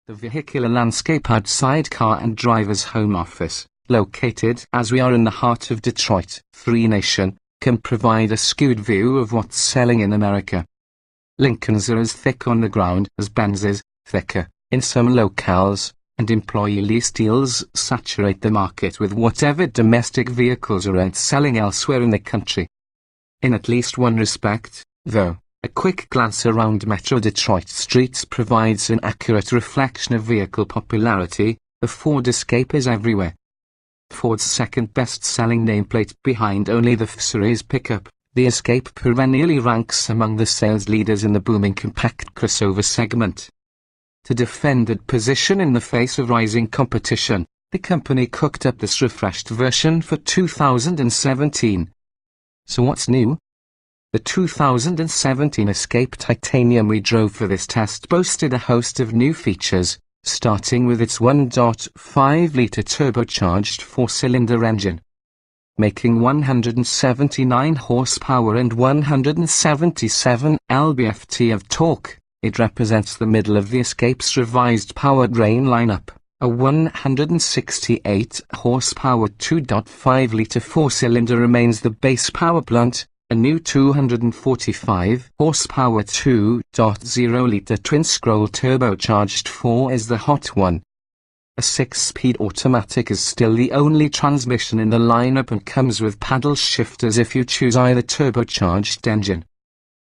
The vehicular landscape outside car and driver's home office, located as we are in the heart of Detroit, Free Nation, can provide a skewed view of what's selling in America. Lincolns are as thick on the ground as Benzes, thicker in some locales, and employee lease deals saturate the market with whatever domestic vehicles are outselling elsewhere in the country. In at least one respect, though, a quick glance around Metro Detroit streets provides an accurate reflection of vehicle popularity. The Ford Escape is everywhere. Ford's second best-selling nameplate behind only the F-Series pickup, the Escape perennially ranks among the sales leaders in the booming compact crossover segment. To defend its position in the face of rising competition, the company cooked up this refreshed version for 2017. So what's new? The 2017 Escape Titanium we drove for this test boasted a host of new features, starting with its 1.5-litre turbocharged four-cylinder engine. Making 179 horsepower and 177 lb-ft of torque, it represents the middle of the Escape's revised powertrain lineup, a 168 horsepower 2.5-litre four-cylinder remains the base power blunt. A new 245 horsepower 2.0-litre twin-scroll turbocharged 4 is the hot one. A 6-speed automatic is still the only transmission in the lineup and comes with paddle shifters if you choose either turbocharged engine.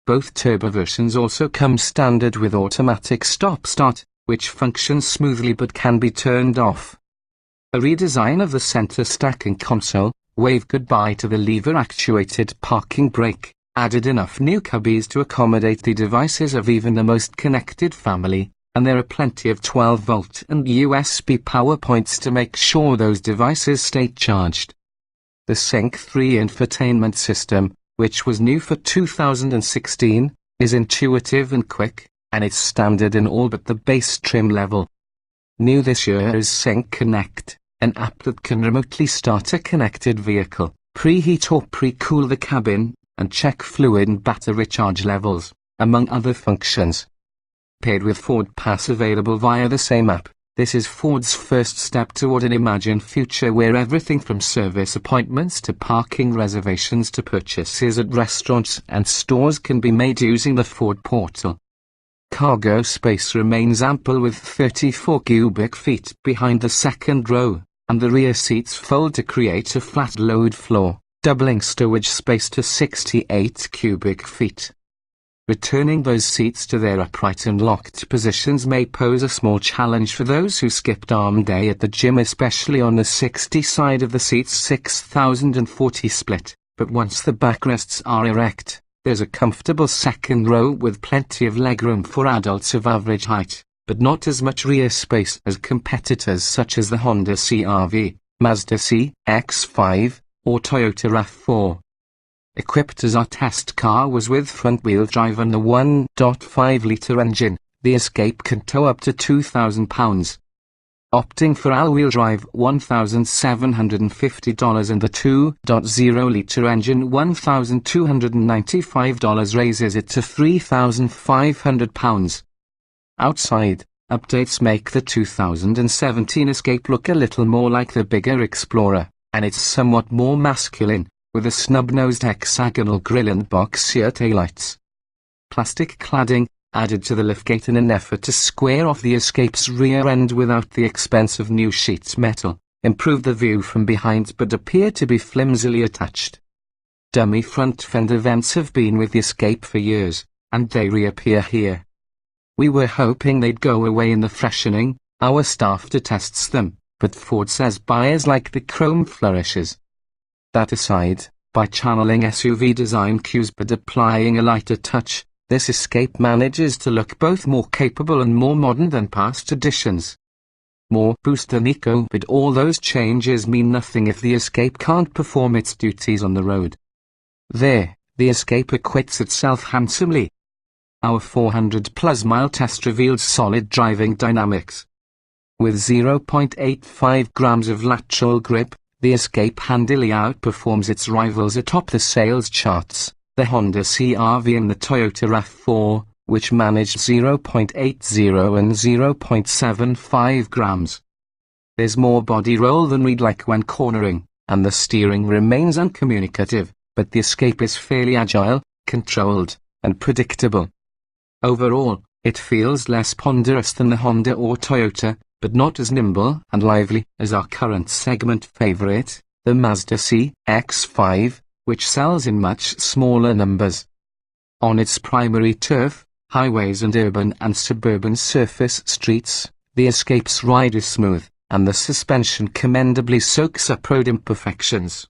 Both turbo versions also come standard with automatic stop-start, which functions smoothly but can be turned off. A redesign of the center stacking console, waved goodbye to the lever-actuated parking brake, added enough new cubbies to accommodate the devices of even the most connected family, and there are plenty of 12-volt and USB power points to make sure those devices stay charged. The Sync 3 infotainment system, which was new for 2016, is intuitive and quick, and it's standard in all but the base trim level. New this year is Sync Connect, an app that can remotely start a connected vehicle, preheat or pre-cool the cabin, and check fluid and battery charge levels, among other functions. Paid with Ford Pass available via the same app, this is Ford's first step toward an imagined future where everything from service appointments to parking reservations to purchases at restaurants and stores can be made using the Ford portal. Cargo space remains ample with 34 cubic feet behind the second row, and the rear seats fold to create a flat load floor, doubling stowage space to 68 cubic feet. Returning those seats to their upright and locked positions may pose a small challenge for those who skipped arm day at the gym, especially on the 60 side of the seat's 6040 split, but once the backrests are erect, there's a comfortable second row with plenty of legroom for adults of average height, but not as much rear space as competitors such as the Honda CR-V, Mazda CX-5, or Toyota RAV4. Equipped as our test car was with front-wheel drive and the 1.5-litre engine, the Escape can tow up to 2,000 pounds. Opting for all-wheel drive $1,750 and the 2.0-litre engine $1,295 raises it to £3,500. Outside, updates make the 2017 Escape look a little more like the bigger Explorer, and it's somewhat more masculine, with a snub-nosed hexagonal grille and boxier taillights. Plastic cladding, added to the liftgate in an effort to square off the Escape's rear end without the expense of new sheet metal, improved the view from behind but appear to be flimsily attached. Dummy front fender vents have been with the Escape for years, and they reappear here. We were hoping they'd go away in the freshening, our staff detests them, but Ford says buyers like the chrome flourishes. That aside, by channeling SUV design cues but applying a lighter touch, this Escape manages to look both more capable and more modern than past editions. More boost than eco, but all those changes mean nothing if the Escape can't perform its duties on the road. There, the Escape acquits itself handsomely. Our 400+ mile test revealed solid driving dynamics. With 0.85 grams of lateral grip, the Escape handily outperforms its rivals atop the sales charts, the Honda CR-V and the Toyota RAV4, which managed 0.80 and 0.75 grams. There's more body roll than we'd like when cornering, and the steering remains uncommunicative, but the Escape is fairly agile, controlled, and predictable. Overall, it feels less ponderous than the Honda or Toyota, but not as nimble and lively as our current segment favorite, the Mazda CX-5, which sells in much smaller numbers. On its primary turf, highways and urban and suburban surface streets, the Escape's ride is smooth, and the suspension commendably soaks up road imperfections.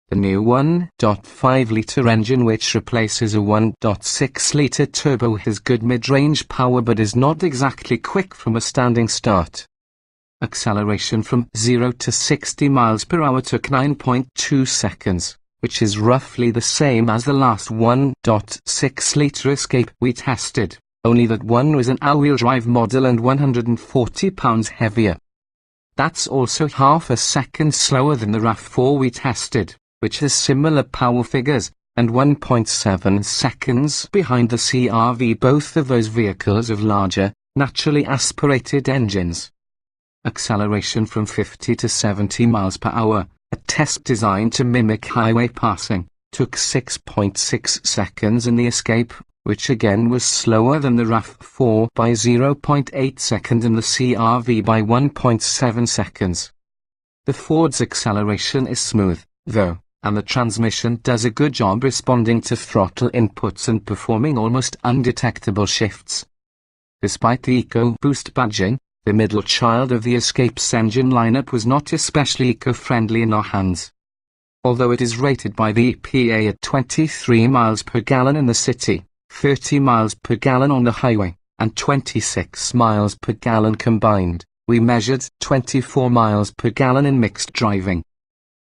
The new 1.5-litre engine, which replaces a 1.6-litre turbo, has good mid-range power but is not exactly quick from a standing start. Acceleration from 0 to 60 miles per hour took 9.2 seconds, which is roughly the same as the last 1.6-litre Escape we tested, only that one was an all-wheel drive model and 140 pounds heavier. That's also half a second slower than the RAV4 we tested, which has similar power figures, and 1.7 seconds behind the CR-V. Both of those vehicles have larger, naturally aspirated engines. Acceleration from 50 to 70 miles per hour, a test designed to mimic highway passing, took 6.6 seconds in the Escape, which again was slower than the RAV4 by 0.8 seconds and the CR-V by 1.7 seconds. The Ford's acceleration is smooth, though, and the transmission does a good job responding to throttle inputs and performing almost undetectable shifts. Despite the EcoBoost badging, the middle child of the Escape's engine lineup was not especially eco-friendly in our hands. Although it is rated by the EPA at 23 miles per gallon in the city, 30 miles per gallon on the highway, and 26 miles per gallon combined, we measured 24 miles per gallon in mixed driving.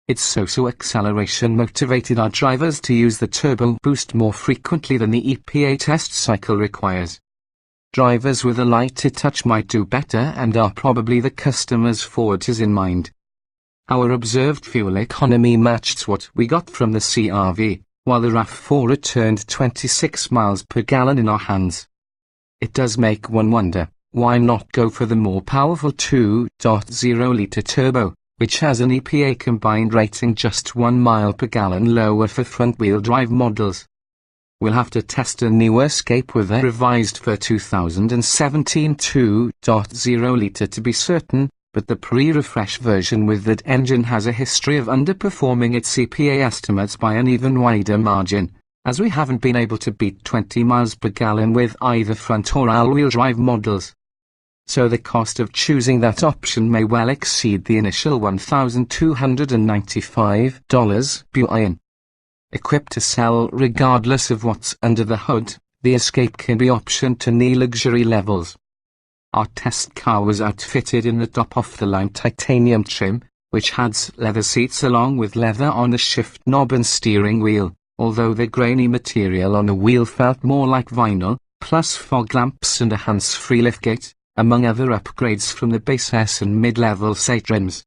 Its so-so acceleration motivated our drivers to use the turbo boost more frequently than the EPA test cycle requires. Drivers with a lighter touch might do better and are probably the customers Ford has in mind. Our observed fuel economy matched what we got from the CR-V, while the RAV4 returned 26 miles per gallon in our hands. It does make one wonder, why not go for the more powerful 2.0-litre turbo, which has an EPA combined rating just 1 mile per gallon lower for front-wheel drive models. We'll have to test a new Escape with a revised for 2017 2.0-litre to be certain, but the pre-refresh version with that engine has a history of underperforming its EPA estimates by an even wider margin, as we haven't been able to beat 20 miles per gallon with either front or all-wheel drive models. So the cost of choosing that option may well exceed the initial $1,295 buy-in. Equipped to sell regardless of what's under the hood, the Escape can be optioned to near luxury levels. Our test car was outfitted in the top-off-the-line titanium trim, which adds leather seats along with leather on the shift knob and steering wheel, although the grainy material on the wheel felt more like vinyl, plus fog lamps and a hands-free liftgate, among other upgrades from the base S and mid-level S trims.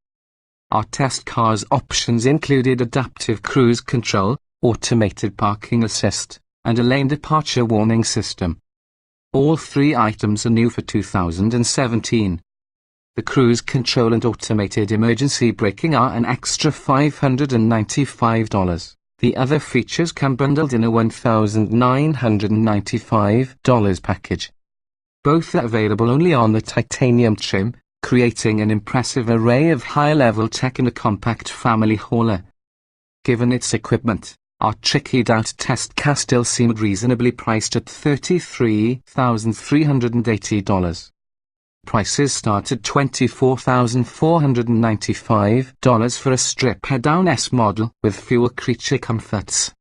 Our test car's options included adaptive cruise control, automated parking assist, and a lane departure warning system. All three items are new for 2017. The cruise control and automated emergency braking are an extra $595. The other features come bundled in a $1,995 package. Both are available only on the titanium trim, creating an impressive array of high-level tech in a compact family hauler. Given its equipment, our tricky-out test car still seemed reasonably priced at $33,380. Prices start at $24,495 for a stripped-down S model with fewer creature comforts.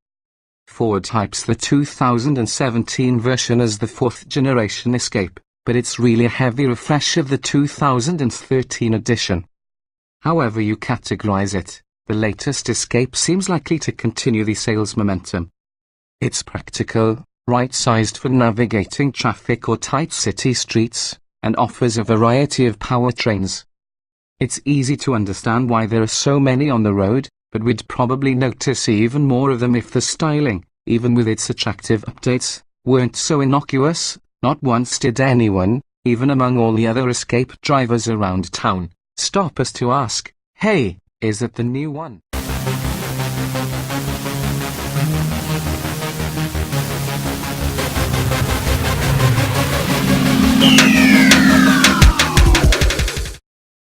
Ford hypes the 2017 version as the fourth-generation Escape, but it's really a heavy refresh of the 2013 edition. However you categorize it, the latest Escape seems likely to continue the sales momentum. It's practical, right-sized for navigating traffic or tight city streets, and offers a variety of powertrains. It's easy to understand why there are so many on the road, but we'd probably notice even more of them if the styling, even with its attractive updates, weren't so innocuous. Not once did anyone, even among all the other escaped drivers around town, stop us to ask, "Hey, is that the new one?"